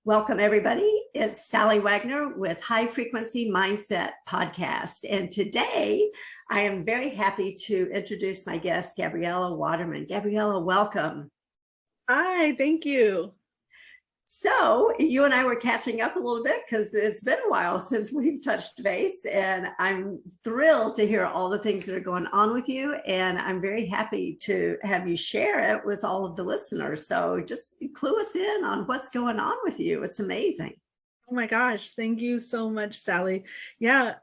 Welcome, everybody. It's Sally Wagner with High Frequency Mindset Podcast. And today I am very happy to introduce my guest, Gabriella Waterman. Gabriella, welcome. Hi, thank you. So you and I were catching up a little bit because it's been a while since we've touched base, and I'm thrilled to hear all the things that are going on with you. And I'm very happy to have you share it with all of the listeners. So just clue us in on what's going on with you. It's amazing. Oh my gosh, thank you so much, Sally. Yeah,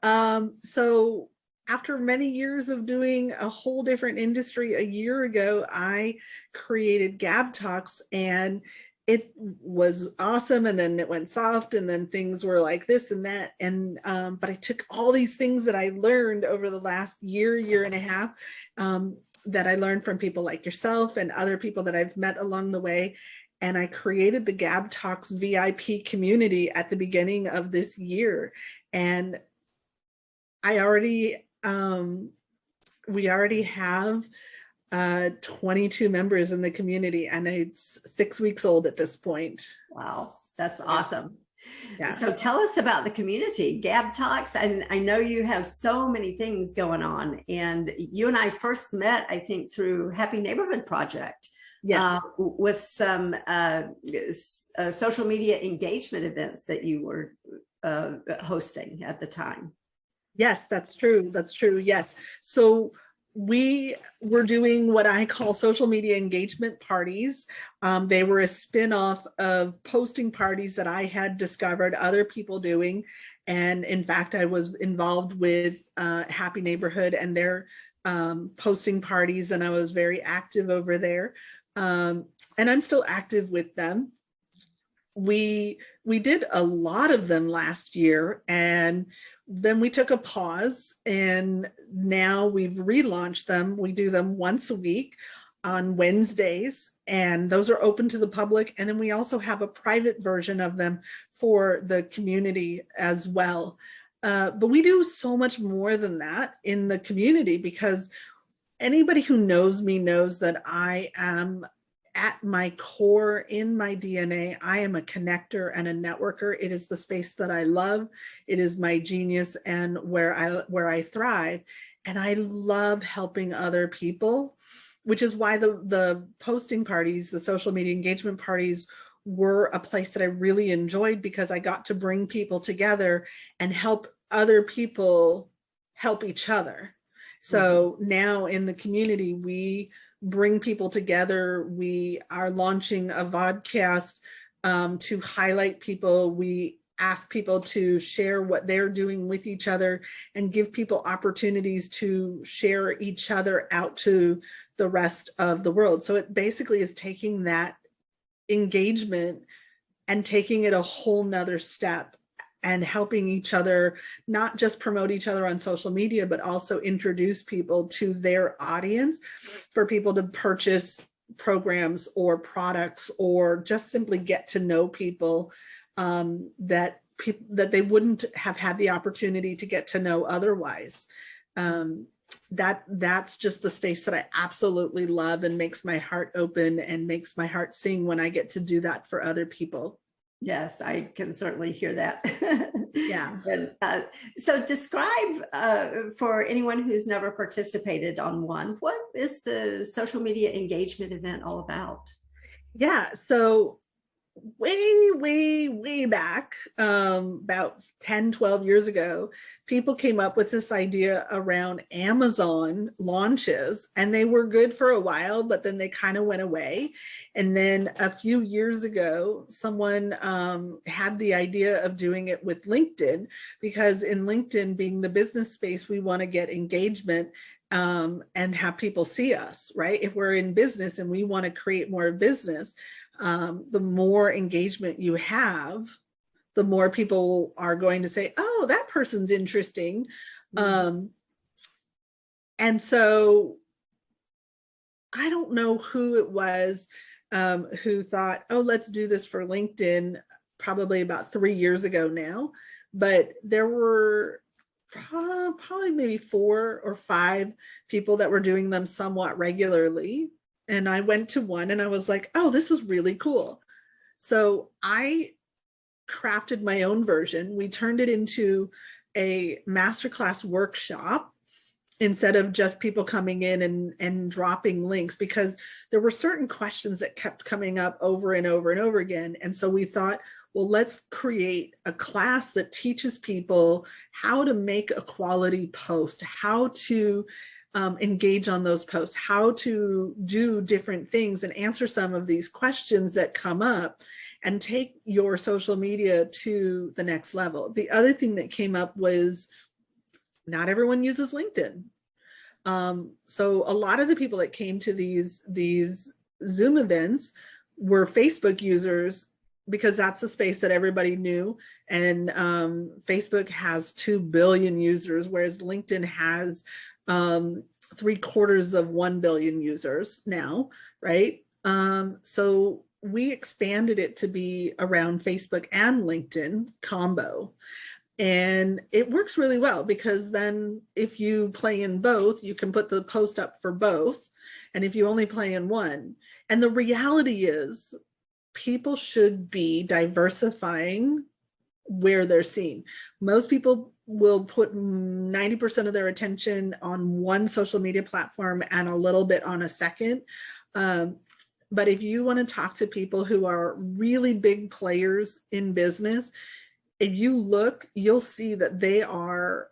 so after many years of doing a whole different industry, a year ago, I created Gab Talks, and it was awesome. And then it went soft, and then things were like this and that. And but I took all these things that I learned over the last year and a half, that I learned from people like yourself and other people that I've met along the way. And I created the Gab Talks VIP community at the beginning of this year. And I already, we already have 22 members in the community, and it's 6 weeks old at this point. Wow, that's awesome. Yeah. So tell us about the community, Gab Talks. And I know you have so many things going on. And you and I first met, I think, through Happy Neighborhood Project. Yes. With some social media engagement events that you were hosting at the time. Yes, that's true. That's true. Yes. So we were doing what I call social media engagement parties. They were a spin-off of posting parties that I had discovered other people doing. And in fact, I was involved with Happy Neighborhood and their posting parties, and I was very active over there. And I'm still active with them. We did a lot of them last year, and then we took a pause, and now we've relaunched them. We do them once a week on Wednesdays, and those are open to the public. And then we also have a private version of them for the community as well. But we do so much more than that in the community, because anybody who knows me knows that I am, at my core, in my DNA, I am a connector and a networker. It is the space that I love. It is my genius and where I thrive. And I love helping other people, which is why the posting parties, the social media engagement parties, were a place that I really enjoyed, because I got to bring people together and help other people help each other. So now in the community, we bring people together. We are launching a vodcast to highlight people. We ask people to share what they're doing with each other and give people opportunities to share each other out to the rest of the world. So it basically is taking that engagement and taking it a whole nother step, and helping each other, not just promote each other on social media, but also introduce people to their audience for people to purchase programs or products, or just simply get to know people that they wouldn't have had the opportunity to get to know otherwise. That's just the space that I absolutely love, and makes my heart open and makes my heart sing when I get to do that for other people. Yes, I can certainly hear that. Yeah. And, so describe for anyone who's never participated on one, what is the social media engagement event all about? Yeah. So way back, about 10, 12 years ago, people came up with this idea around Amazon launches, and they were good for a while, but then they kind of went away. And then a few years ago, someone had the idea of doing it with LinkedIn, because in LinkedIn, being the business space, we want to get engagement and have people see us, right? If we're in business and we want to create more business, the more engagement you have, the more people are going to say, oh, that person's interesting. And so I don't know who it was who thought, oh, let's do this for LinkedIn, probably about 3 years ago now. But there were probably maybe 4 or 5 people that were doing them somewhat regularly. And I went to one and I was like, oh, this is really cool. So I crafted my own version. We turned it into a masterclass workshop instead of just people coming in and dropping links, because there were certain questions that kept coming up over and over and over again. And so we thought, well, let's create a class that teaches people how to make a quality post, how to engage on those posts, how to do different things and answer some of these questions that come up and take your social media to the next level. The other thing that came up was not everyone uses LinkedIn. So a lot of the people that came to these Zoom events were Facebook users, because that's the space that everybody knew. And Facebook has 2 billion users, whereas LinkedIn has 750 million users now, right? So we expanded it to be around Facebook and LinkedIn combo. And it works really well, because then if you play in both, you can put the post up for both. And if you only play in one, and the reality is people should be diversifying where they're seen. Most people will put 90% of their attention on one social media platform and a little bit on a second. But if you want to talk to people who are really big players in business, if you look, you'll see that they are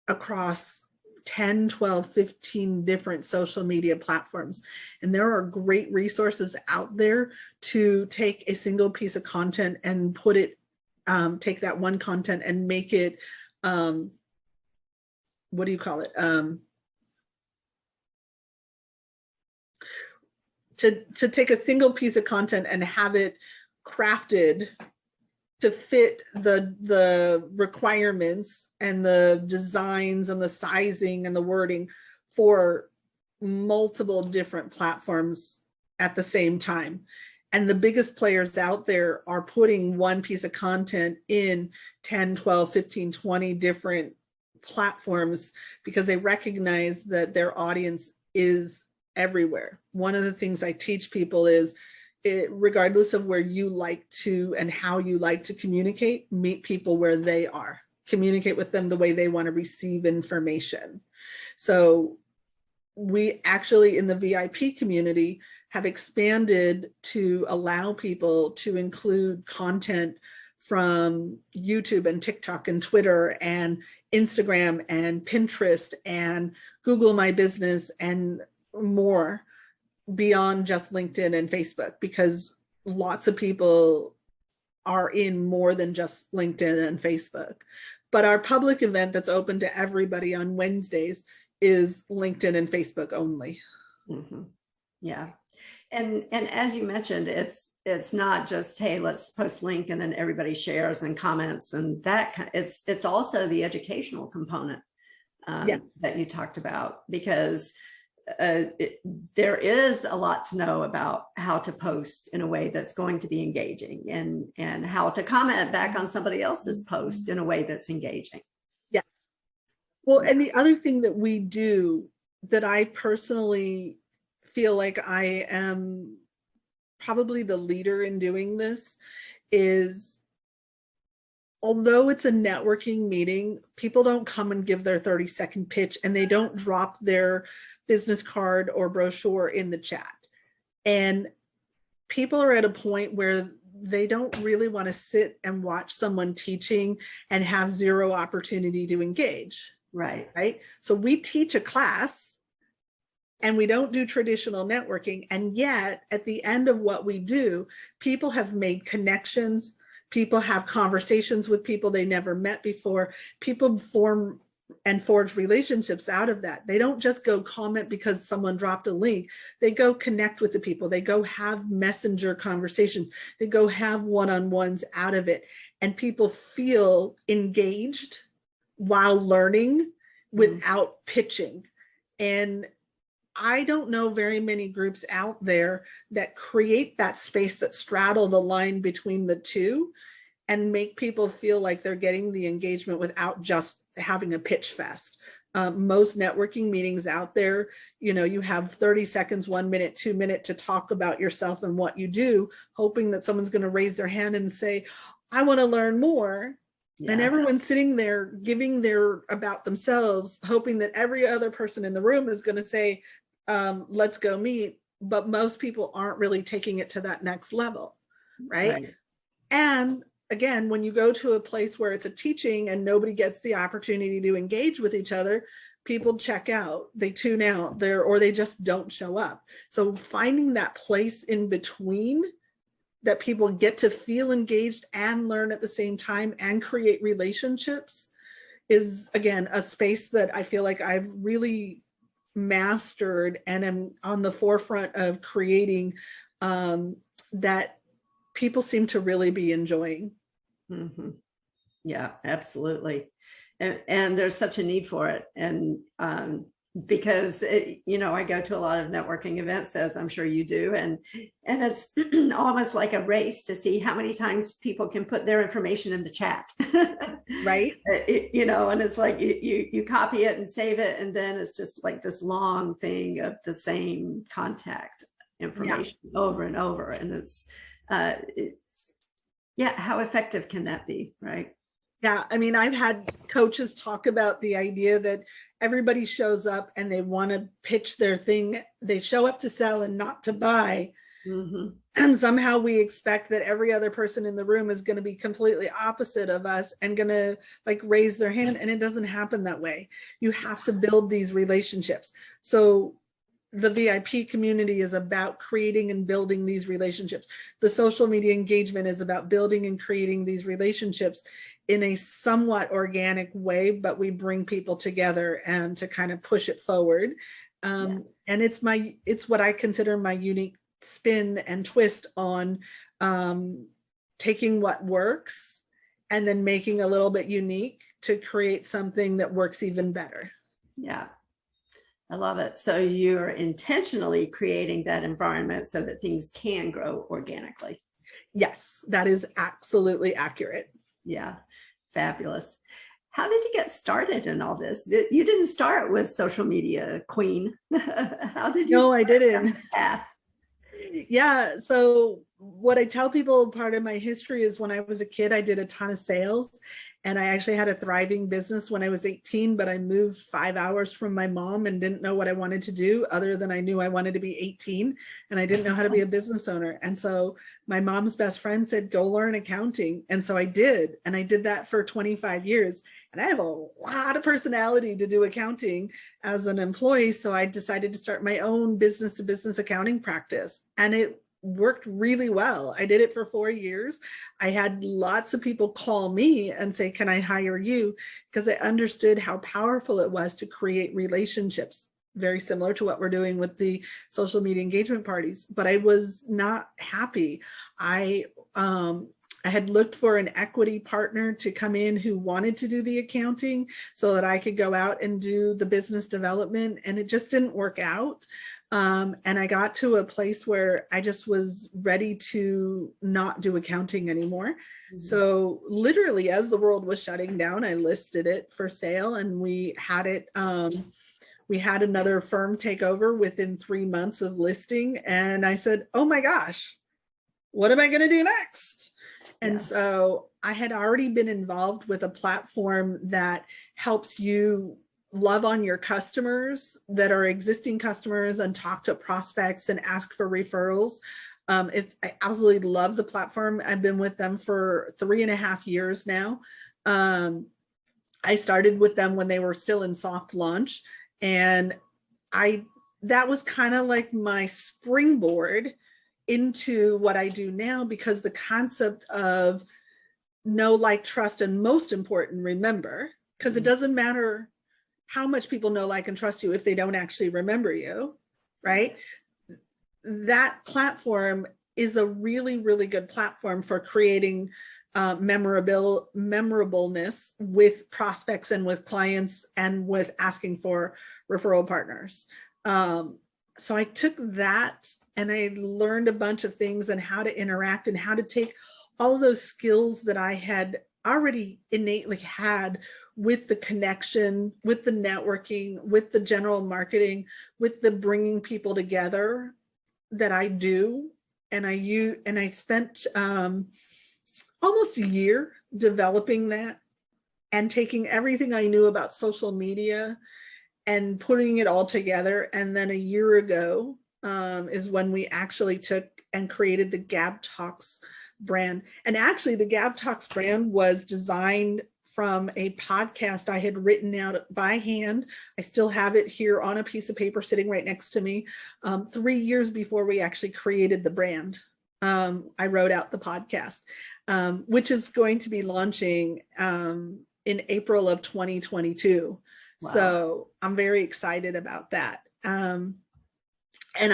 across 10, 12, 15 different social media platforms. And there are great resources out there to take a single piece of content and put it, take that one content and make it, what do you call it? To take a single piece of content and have it crafted to fit the requirements and the designs and the sizing and the wording for multiple different platforms at the same time. And the biggest players out there are putting one piece of content in 10, 12, 15, 20 different platforms, because they recognize that their audience is everywhere. One of the things I teach people is, regardless of where you like to and how you like to communicate, meet people where they are. Communicate with them the way they want to receive information. So we actually, in the VIP community, have expanded to allow people to include content from YouTube and TikTok and Twitter and Instagram and Pinterest and Google My Business and more, beyond just LinkedIn and Facebook, because lots of people are in more than just LinkedIn and Facebook. But our public event that's open to everybody on Wednesdays is LinkedIn and Facebook only. Mm-hmm. Yeah. And as you mentioned, it's not just, hey, let's post link and then everybody shares and comments, and that it's also the educational component that you talked about, because there is a lot to know about how to post in a way that's going to be engaging, and how to comment back on somebody else's post in a way that's engaging. Yeah. Well, and the other thing that we do that I personally feel like I am probably the leader in doing this is, although it's a networking meeting, people don't come and give their 30-second pitch, and they don't drop their business card or brochure in the chat. And people are at a point where they don't really want to sit and watch someone teaching and have zero opportunity to engage. Right. So we teach a class and we don't do traditional networking. And yet at the end of what we do, people have made connections. People have conversations with people they never met before. People form and forge relationships out of that. They don't just go comment because someone dropped a link. They go connect with the people. They go have messenger conversations. They go have one-on-ones out of it. And people feel engaged while learning without pitching. And I don't know very many groups out there that create that space that straddle the line between the two and make people feel like they're getting the engagement without just having a pitch fest. Most networking meetings out there, you have 30 seconds, 1 minute, 2 minutes to talk about yourself and what you do, hoping that someone's going to raise their hand and say, I want to learn more. Yeah. And everyone's sitting there giving their about themselves, hoping that every other person in the room is going to say, let's go meet. But most people aren't really taking it to that next level, right? And again, when you go to a place where it's a teaching and nobody gets the opportunity to engage with each other, people check out, they tune out there, or they just don't show up. So finding that place in between that people get to feel engaged and learn at the same time and create relationships is, again, a space that I feel like I've really mastered and am on the forefront of creating, that people seem to really be enjoying. Mm-hmm. Yeah, absolutely. And there's such a need for it. And because you know, I go to a lot of networking events, as I'm sure you do, and it's almost like a race to see how many times people can put their information in the chat. Right. You know, and it's like you copy it and save it, and then it's just like this long thing of the same contact information over and over. And it's yeah, how effective can that be, right? Yeah, I mean, I've had coaches talk about the idea that everybody shows up and they want to pitch their thing. They show up to sell and not to buy. Mm-hmm. And somehow we expect that every other person in the room is going to be completely opposite of us and going to like raise their hand. And it doesn't happen that way. You have to build these relationships. So the VIP community is about creating and building these relationships. The social media engagement is about building and creating these relationships in a somewhat organic way, but we bring people together and to kind of push it forward. And it's what I consider my unique spin and twist on taking what works and then making a little bit unique to create something that works even better. Yeah. I love it. So you're intentionally creating that environment so that things can grow organically. Yes, that is absolutely accurate. Yeah, fabulous. How did you get started in all this? You didn't start with social media queen. How did you? No, I didn't. Path? Yeah. So what I tell people, part of my history is when I was a kid, I did a ton of sales. And I actually had a thriving business when I was 18, but I moved 5 hours from my mom and didn't know what I wanted to do other than I knew I wanted to be 18 and I didn't know how to be a business owner. And so my mom's best friend said, go learn accounting. And so I did. And I did that for 25 years. And I have a lot of personality to do accounting as an employee. So I decided to start my own business to business accounting practice. And it worked really well. I did it for 4 years. I had lots of people call me and say, can I hire you? Because I understood how powerful it was to create relationships, very similar to what we're doing with the social media engagement parties. But I was not happy. I had looked for an equity partner to come in who wanted to do the accounting so that I could go out and do the business development, and it just didn't work out. And I got to a place where I just was ready to not do accounting anymore. Mm-hmm. So literally, as the world was shutting down, I listed it for sale, and we had it. We had another firm take over within 3 months of listing, and I said, "Oh my gosh, what am I going to do next?" And so I had already been involved with a platform that helps you love on your customers that are existing customers and talk to prospects and ask for referrals. I absolutely love the platform. I've been with them for 3.5 years now. I started with them when they were still in soft launch, and that was kind of like my springboard into what I do now, because the concept of know, like, trust, and most important, remember, because it doesn't matter how much people know, like, and trust you if they don't actually remember you, right? That platform is a really, really good platform for creating memorableness with prospects and with clients and with asking for referral partners. So I took that and I learned a bunch of things and how to interact and how to take all of those skills that I had already innately had with the connection, with the networking, with the general marketing, with the bringing people together that I do. And I spent almost a year developing that and taking everything I knew about social media and putting it all together. And then a year ago is when we actually took and created the Gab Talks brand. And actually the Gab Talks brand was designed from a podcast I had written out by hand. I still have it here on a piece of paper sitting right next to me. 3 years before we actually created the brand, I wrote out the podcast, which is going to be launching in April of 2022. Wow. So I'm very excited about that. And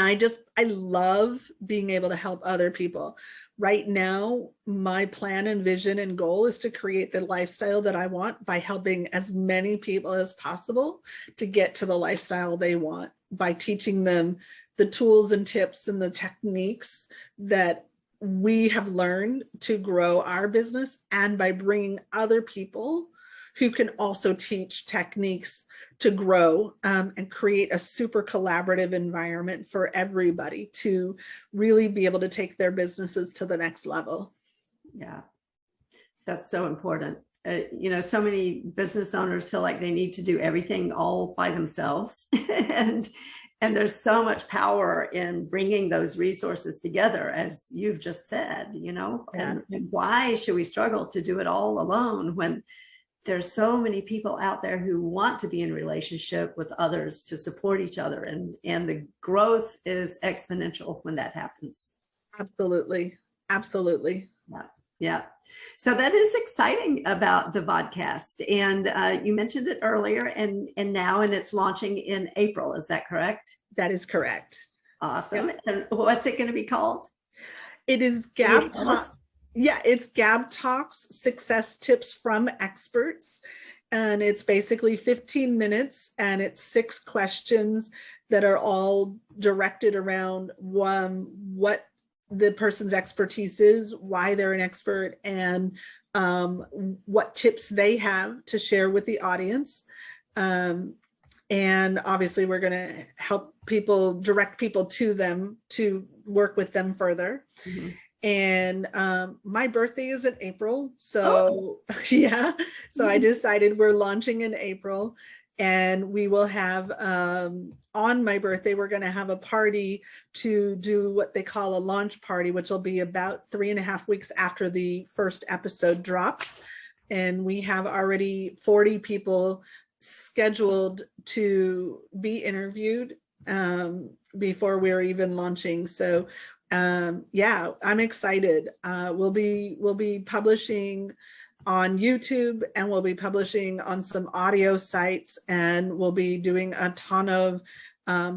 I love being able to help other people. Right now, my plan and vision and goal is to create the lifestyle that I want by helping as many people as possible to get to the lifestyle they want, by teaching them the tools and tips and the techniques that we have learned to grow our business, and by bringing other people who can also teach techniques to grow and create a super collaborative environment for everybody to really be able to take their businesses to the next level. Yeah, that's so important. You know, so many business owners feel like they need to do everything all by themselves. and there's so much power in bringing those resources together, as you've just said, you know. Yeah. And why should we struggle to do it all alone when there's so many people out there who want to be in relationship with others to support each other, and the growth is exponential when that happens. Absolutely. Absolutely. Yeah. Yeah. So that is exciting about the vodcast. And you mentioned it earlier, and it's launching in April. Is that correct? That is correct. Awesome. Yeah. And what's it going to be called? It is Gab. Yeah, it's Gab Talks, Success Tips from Experts. And it's basically 15 minutes, and it's 6 questions that are all directed around what the person's expertise is, why they're an expert, and what tips they have to share with the audience. And obviously we're going to help people, direct people to them to work with them further. Mm-hmm. And my birthday is in April. So yeah, so I decided we're launching in April, and we will have on my birthday, we're going to have a party to do what they call a launch party, which will be about 3.5 weeks after the first episode drops. And we have already 40 people scheduled to be interviewed before we're even launching. So yeah, I'm excited. We'll be publishing on YouTube, and we'll be publishing on some audio sites, and we'll be doing a ton of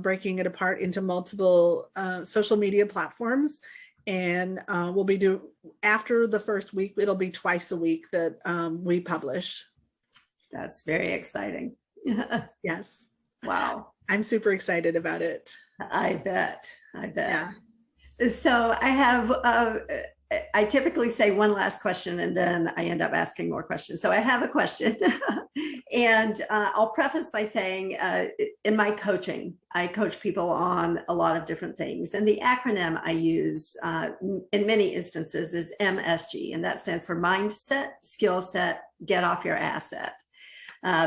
breaking it apart into multiple social media platforms. And we'll be after the first week, it'll be twice a week that we publish. That's very exciting. Yes. Wow. I'm super excited about it. I bet. Yeah. So I typically say one last question, and then I end up asking more questions. So I have a question, and I'll preface by saying in my coaching, I coach people on a lot of different things. And the acronym I use in many instances is MSG, and that stands for mindset, skill set, get off your asset.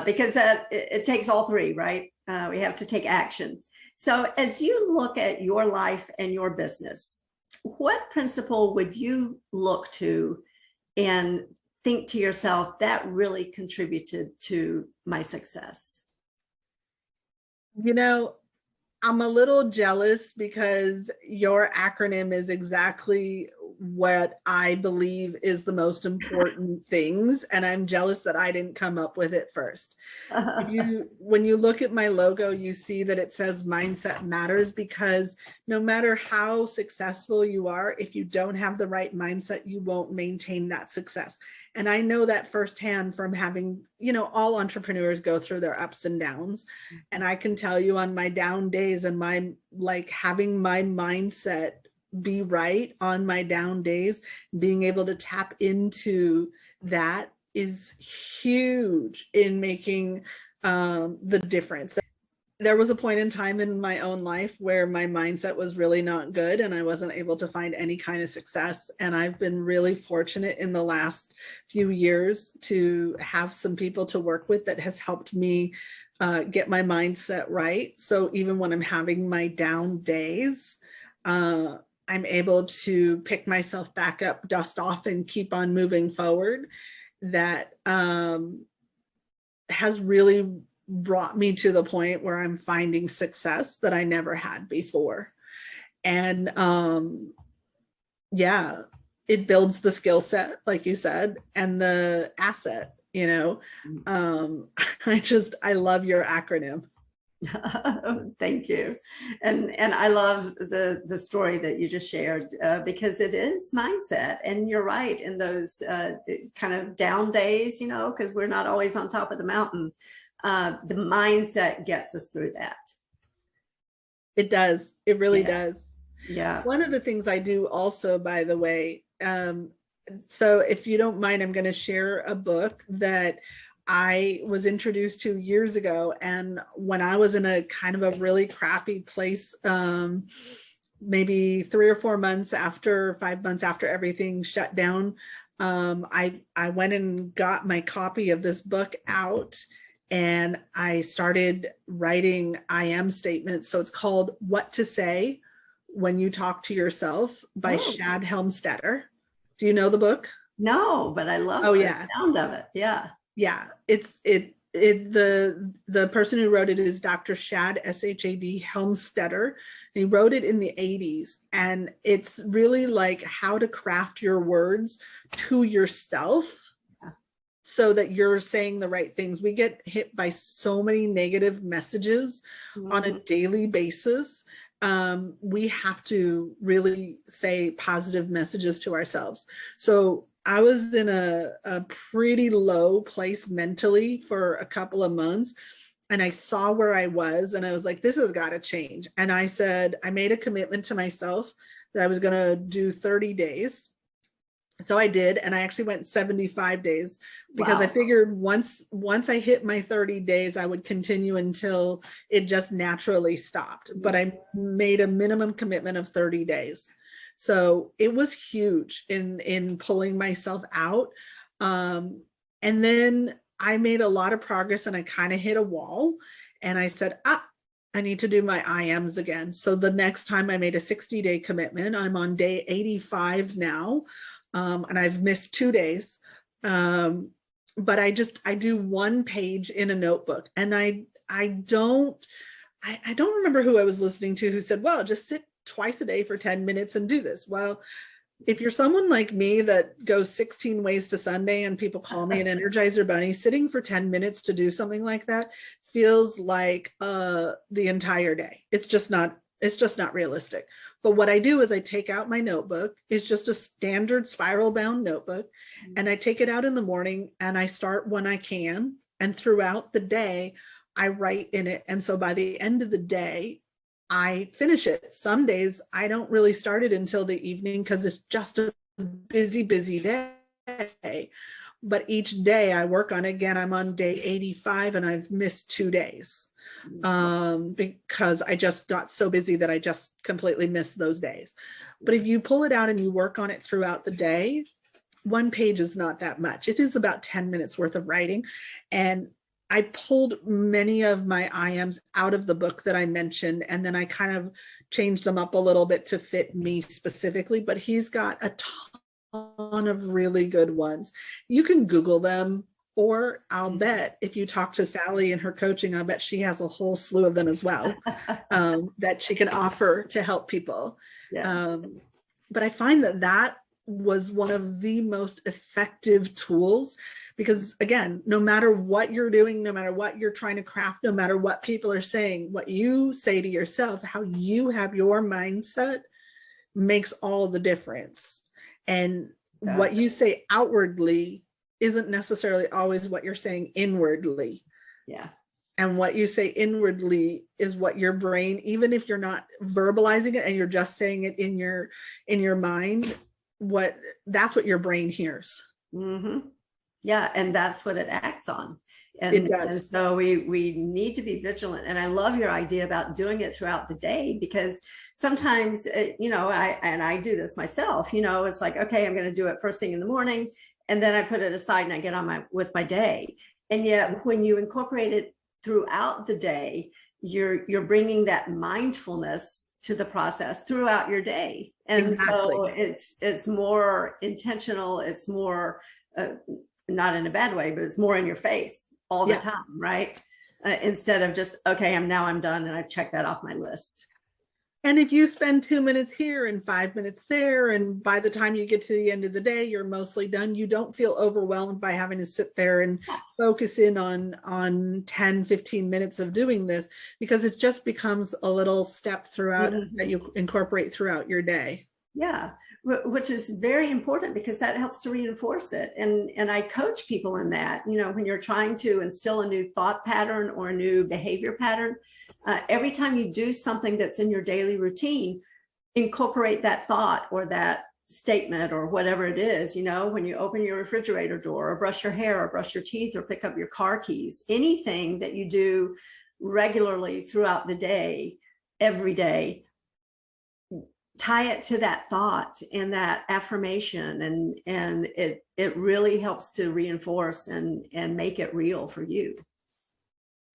Because it takes all three, right? We have to take action. So as you look at your life and your business, what principle would you look to and think to yourself, that really contributed to my success? You know, I'm a little jealous because your acronym is exactly what I believe is the most important things. And I'm jealous that I didn't come up with it first. When you look at my logo, you see that it says mindset matters, because no matter how successful you are, if you don't have the right mindset, you won't maintain that success. And I know that firsthand from having, all entrepreneurs go through their ups and downs. And I can tell you on my down days and having my mindset be right on my down days, being able to tap into that is huge in making the difference. there was a point in time in my own life where my mindset was really not good and I wasn't able to find any kind of success. And I've been really fortunate in the last few years to have some people to work with that has helped me get my mindset right. So even when I'm having my down days, I'm able to pick myself back up, dust off, and keep on moving forward. That has really brought me to the point where I'm finding success that I never had before. And yeah, it builds the skill set, like you said, and the asset, you know. I love your acronym. Thank you. And I love the story that you just shared, because it is mindset. And you're right, in those kind of down days, you know, because we're not always on top of the mountain. The mindset gets us through that. It does. It really does. Yeah. One of the things I do also, by the way, so if you don't mind, I'm going to share a book that I was introduced to years ago. And when I was in a kind of a really crappy place, maybe 3 or 4 months after, 5 months after everything shut down, I went and got my copy of this book out, and I started writing I am statements. So it's called What to Say When You Talk to Yourself by Shad Helmstetter. Do you know the book? No, but I love the sound of it. Yeah. Yeah, the person who wrote it is Dr. Shad, S-H-A-D Helmstetter. He wrote it in the 80s, and it's really like how to craft your words to yourself so that you're saying the right things. We get hit by so many negative messages on a daily basis. We have to really say positive messages to ourselves. So I was in a pretty low place mentally for a couple of months, and I saw where I was, and I was like, this has got to change. And I said, I made a commitment to myself that I was going to do 30 days. So I did, and I actually went 75 days because I figured once I hit my 30 days, I would continue until it just naturally stopped. But I made a minimum commitment of 30 days. So it was huge in pulling myself out. And then I made a lot of progress, and I kind of hit a wall, and I said, I need to do my IMs again. So the next time I made a 60-day commitment. I'm on day 85 now. And I've missed 2 days. But I do one page in a notebook, and I don't remember who I was listening to who said, well, just sit twice a day for 10 minutes and do this. Well, if you're someone like me that goes 16 ways to Sunday and people call me an Energizer Bunny, sitting for 10 minutes to do something like that feels like the entire day. It's just not realistic. But what I do is I take out my notebook. It's just a standard spiral bound notebook. And I take it out in the morning, and I start when I can. And throughout the day, I write in it. And so by the end of the day, I finish it. Some days I don't really start it until the evening because it's just a busy, busy day. But each day I work on it. Again, I'm on day 85, and I've missed 2 days. Because I just got so busy that I just completely missed those days. But if you pull it out and you work on it throughout the day, 1 page is not that much. It is about 10 minutes worth of writing. And I pulled many of my IMs out of the book that I mentioned, and then I kind of changed them up a little bit to fit me specifically, but he's got a ton of really good ones. You can Google them. Or I'll bet if you talk to Sally and her coaching, I'll bet she has a whole slew of them as well that she can offer to help people. Yeah. But I find that was one of the most effective tools, because again, no matter what you're doing, no matter what you're trying to craft, no matter what people are saying, what you say to yourself, how you have your mindset makes all the difference. And what you say outwardly isn't necessarily always what you're saying inwardly. Yeah. And what you say inwardly is what your brain, even if you're not verbalizing it and you're just saying it in your mind, that's what your brain hears. Mm-hmm. Yeah, and that's what it acts on. It And does. so we need to be vigilant. And I love your idea about doing it throughout the day, because sometimes, I do this myself, it's like, okay, I'm going to do it first thing in the morning, and then I put it aside and I get on with my day. And yet when you incorporate it throughout the day, you're bringing that mindfulness to the process throughout your day. And Exactly. so it's more intentional. It's more, not in a bad way, but it's more in your face all the Yeah. time, right? Instead of just, okay, I'm done and I've checked that off my list. And if you spend 2 minutes here and 5 minutes there, and by the time you get to the end of the day, you're mostly done, you don't feel overwhelmed by having to sit there and focus in on 10, 15 minutes of doing this, because it just becomes a little step throughout that you incorporate throughout your day. Yeah, which is very important, because that helps to reinforce it. And I coach people in that, when you're trying to instill a new thought pattern or a new behavior pattern, every time you do something that's in your daily routine, incorporate that thought or that statement or whatever it is. When you open your refrigerator door, or brush your hair, or brush your teeth, or pick up your car keys, anything that you do regularly throughout the day, every day, tie it to that thought and that affirmation, and it really helps to reinforce and make it real for you.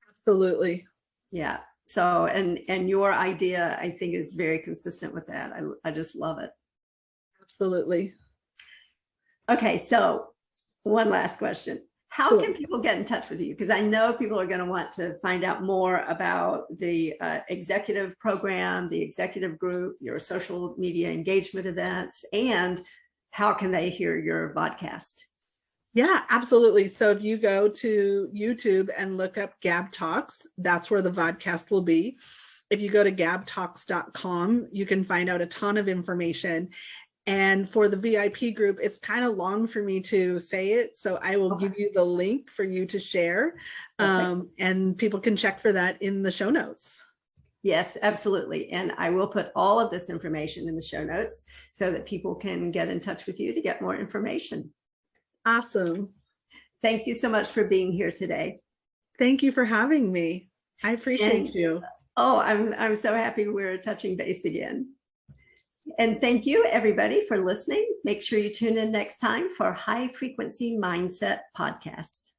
Absolutely. Yeah. So, and your idea, I think, is very consistent with that. I just love it. Absolutely. Okay, so one last question. How can people get in touch with you? Because I know people are going to want to find out more about the executive program, the executive group, your social media engagement events, and how can they hear your podcast? Yeah, absolutely. So if you go to YouTube and look up Gab Talks, that's where the vodcast will be. If you go to gabtalks.com, you can find out a ton of information. And for the VIP group, it's kind of long for me to say it, so I will give you the link for you to share, and people can check for that in the show notes. Yes, absolutely. And I will put all of this information in the show notes so that people can get in touch with you to get more information. Awesome. Thank you so much for being here today. Thank you for having me. I appreciate you. Oh, I'm so happy we're touching base again. And thank you, everybody, for listening. Make sure you tune in next time for High Frequency Mindset Podcast.